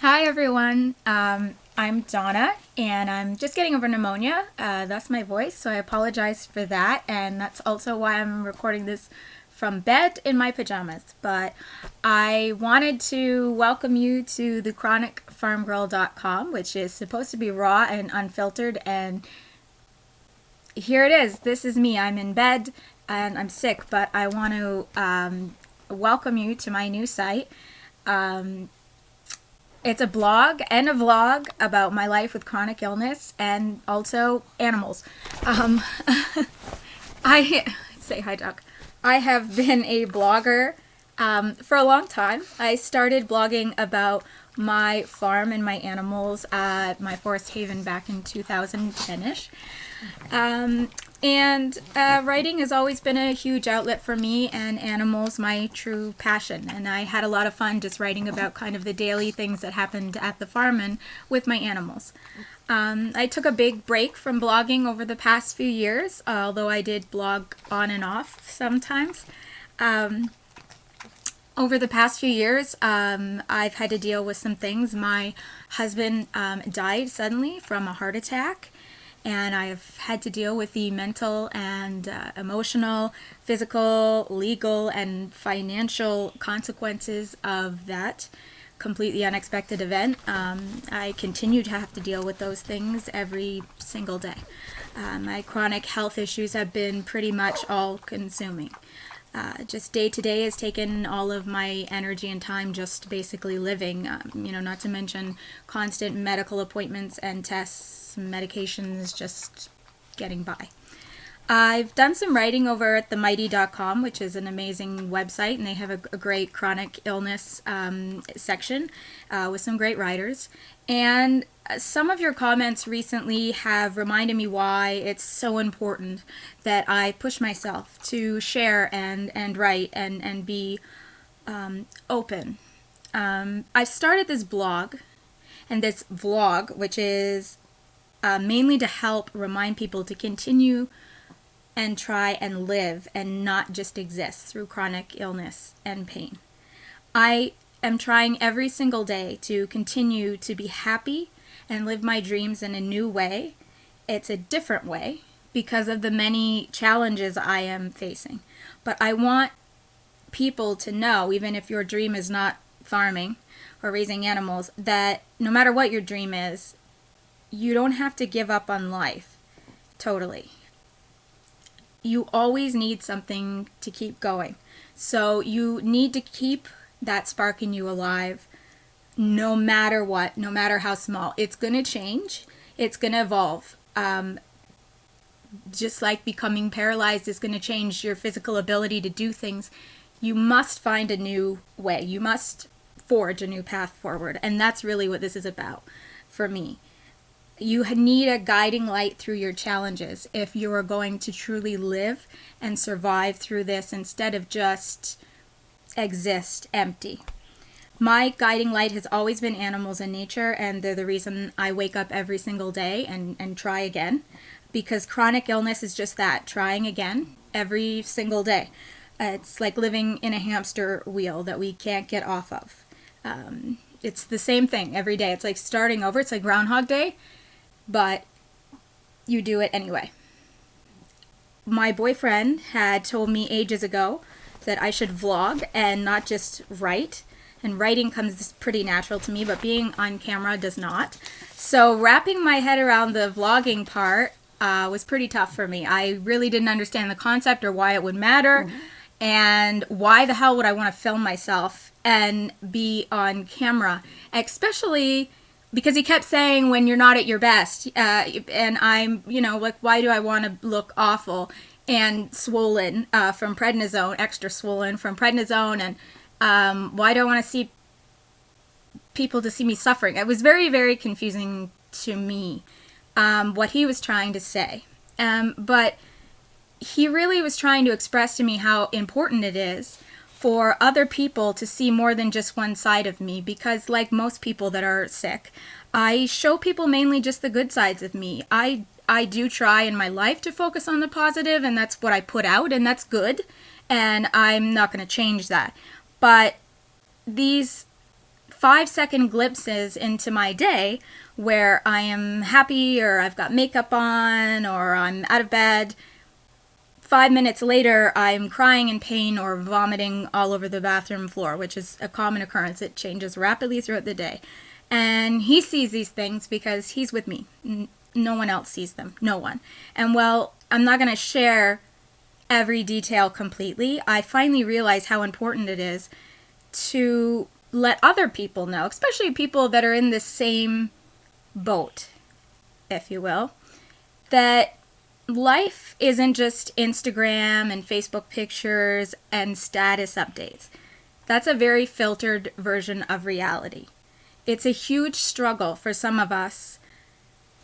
Hi everyone, I'm Donna and I'm just getting over pneumonia. That's my voice, so I apologize for that, and that's also why I'm recording this from bed in my pajamas. But I wanted to welcome you to the chronicfarmgirl.com, which is supposed to be raw and unfiltered, and here it is. This is me. I'm in bed and I'm sick, but I want to welcome you to my new site. It's a blog and a vlog about my life with chronic illness and also animals. I say hi, Doc. I have been a blogger for a long time. I started blogging about my farm and my animals at my Forest Haven back in 2010-ish. And writing has always been a huge outlet for me, and animals my true passion. And I had a lot of fun just writing about kind of the daily things that happened at the farm and with my animals. I took a big break from blogging over the past few years, although I did blog on and off sometimes. Over the past few years, I've had to deal with some things. My husband died suddenly from a heart attack, and I've had to deal with the mental and emotional, physical, legal, and financial consequences of that completely unexpected event. I continue to have to deal with those things every single day. My chronic health issues have been pretty much all-consuming. Just day to day has taken all of my energy and time just basically living, not to mention constant medical appointments and tests, medications, just getting by. I've done some writing over at themighty.com, which is an amazing website, and they have a great chronic illness section with some great writers. And some of your comments recently have reminded me why it's so important that I push myself to share and write and be open. I've started this blog and this vlog, which is mainly to help remind people to continue and try and live and not just exist through chronic illness and pain. I am trying every single day to continue to be happy and live my dreams in a new way. It's a different way because of the many challenges I am facing. But I want people to know, even if your dream is not farming or raising animals, that no matter what your dream is, you don't have to give up on life totally. You always need something to keep going. So you need to keep that spark in you alive no matter what, no matter how small. It's going to change. It's going to evolve. Just like becoming paralyzed is going to change your physical ability to do things, you must find a new way. You must forge a new path forward. And that's really what this is about for me. You need a guiding light through your challenges if you are going to truly live and survive through this instead of just exist empty. My guiding light has always been animals and nature, and they're the reason I wake up every single day and try again, because chronic illness is just that, trying again every single day. It's like living in a hamster wheel that we can't get off of. It's the same thing every day. It's like starting over. It's like Groundhog Day, but you do it anyway. My boyfriend had told me ages ago that I should vlog and not just write. And writing comes pretty natural to me, but being on camera does not. So wrapping my head around the vlogging part was pretty tough for me. I really didn't understand the concept or why it would matter. And why the hell would I want to film myself and be on camera, especially because he kept saying when you're not at your best, and I'm, like, why do I want to look awful and swollen from prednisone, extra swollen from prednisone, and why do I want to see people to see me suffering? It was very, very confusing to me what he was trying to say. But he really was trying to express to me how important it is for other people to see more than just one side of me, because like most people that are sick, I show people mainly just the good sides of me. I do try in my life to focus on the positive, and that's what I put out, and that's good, and I'm not going to change that. But these 5-second glimpses into my day where I am happy or I've got makeup on or I'm out of bed. 5 minutes later, I'm crying in pain or vomiting all over the bathroom floor, which is a common occurrence. It changes rapidly throughout the day. And he sees these things because he's with me. No one else sees them. No one. And while I'm not going to share every detail completely, I finally realized how important it is to let other people know, especially people that are in the same boat, if you will, that life isn't just Instagram and Facebook pictures and status updates. That's a very filtered version of reality. It's a huge struggle for some of us,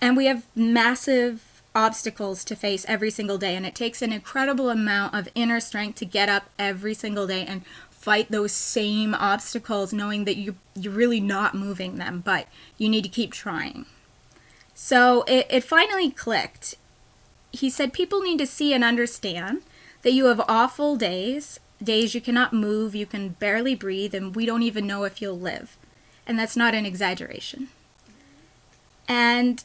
and we have massive obstacles to face every single day, and it takes an incredible amount of inner strength to get up every single day and fight those same obstacles, knowing that you're really not moving them, but you need to keep trying. So it finally clicked. He said people need to see and understand that you have awful days you cannot move, you can barely breathe, and we don't even know if you'll live. And that's not an exaggeration. And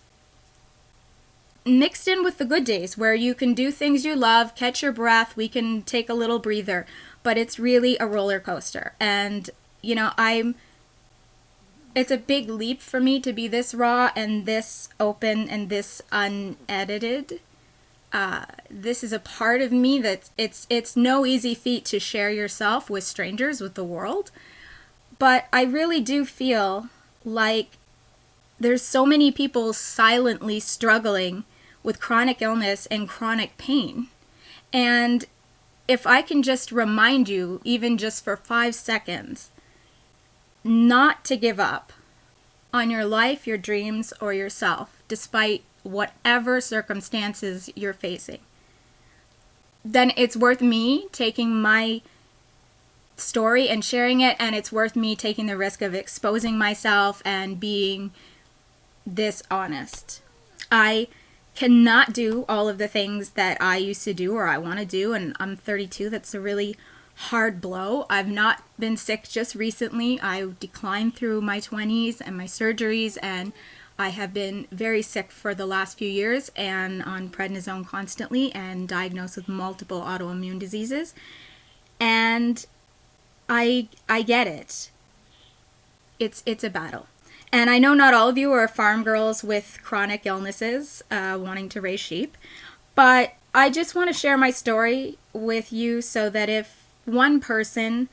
mixed in with the good days where you can do things you love, catch your breath, we can take a little breather, but it's really a roller coaster. And, it's a big leap for me to be this raw and this open and this unedited. This is a part of me that it's no easy feat to share yourself with strangers, with the world. But I really do feel like there's so many people silently struggling with chronic illness and chronic pain. And if I can just remind you, even just for 5 seconds, not to give up on your life, your dreams, or yourself, despite whatever circumstances you're facing, then it's worth me taking my story and sharing it, and it's worth me taking the risk of exposing myself and being this honest. I cannot do all of the things that I used to do or I want to do, and I'm 32. That's a really hard blow. I've not been sick just recently. I declined through my 20s and my surgeries, and I have been very sick for the last few years and on prednisone constantly and diagnosed with multiple autoimmune diseases. And I get it. It's a battle. And I know not all of you are farm girls with chronic illnesses wanting to raise sheep, but I just want to share my story with you so that if one person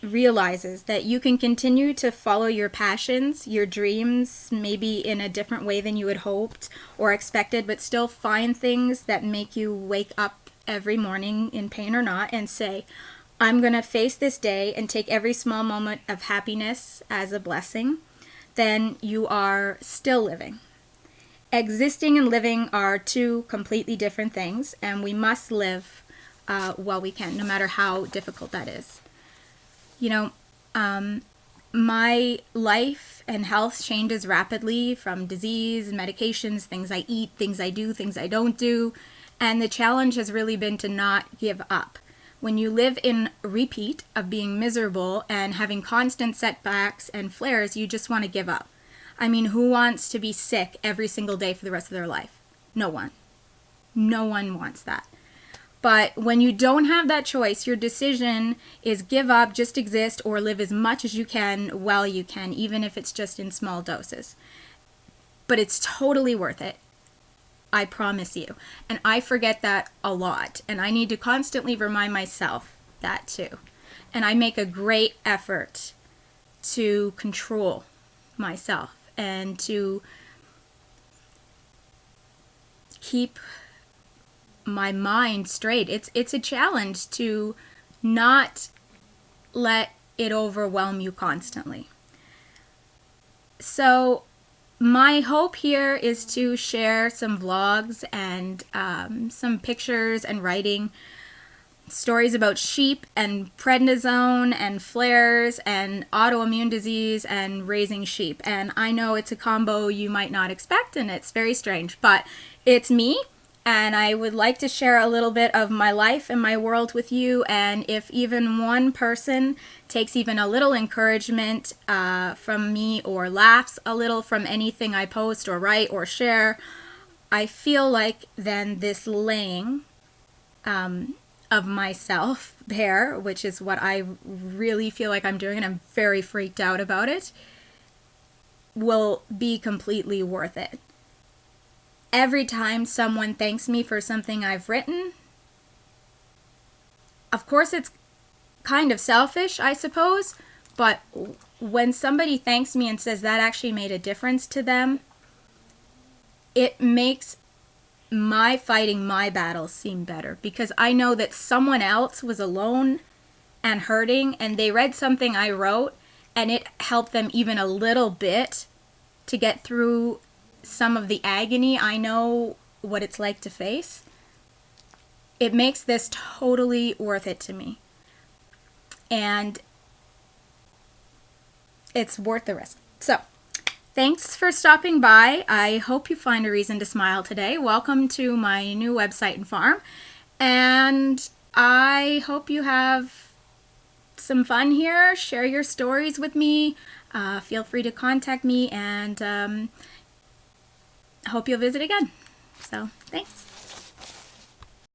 realizes that you can continue to follow your passions, your dreams, maybe in a different way than you had hoped or expected, but still find things that make you wake up every morning in pain or not and say, I'm going to face this day and take every small moment of happiness as a blessing, then you are still living. Existing and living are two completely different things, and we must live while we can, no matter how difficult that is. My life and health changes rapidly from disease, medications, things I eat, things I do, things I don't do. And the challenge has really been to not give up. When you live in repeat of being miserable and having constant setbacks and flares, you just want to give up. I mean, who wants to be sick every single day for the rest of their life? No one. No one wants that. But when you don't have that choice, your decision is give up, just exist, or live as much as you can while you can, even if it's just in small doses. But it's totally worth it. I promise you. And I forget that a lot. And I need to constantly remind myself that too. And I make a great effort to control myself and to keep my mind straight. It's a challenge to not let it overwhelm you constantly. So my hope here is to share some vlogs and some pictures and writing stories about sheep and prednisone and flares and autoimmune disease and raising sheep. And I know it's a combo you might not expect, and it's very strange, but it's me. And I would like to share a little bit of my life and my world with you. And if even one person takes even a little encouragement from me, or laughs a little from anything I post or write or share, I feel like then this laying of myself there, which is what I really feel like I'm doing, and I'm very freaked out about it, will be completely worth it. Every time someone thanks me for something I've written, of course it's kind of selfish, I suppose, but when somebody thanks me and says that actually made a difference to them, it makes my fighting my battles seem better, because I know that someone else was alone and hurting, and they read something I wrote and it helped them even a little bit to get through some of the agony I know what it's like to face. It makes this totally worth it to me. And it's worth the risk. So, thanks for stopping by. I hope you find a reason to smile today. Welcome to my new website and farm. And I hope you have some fun here. Share your stories with me. Feel free to contact me, and I hope you'll visit again. So, thanks.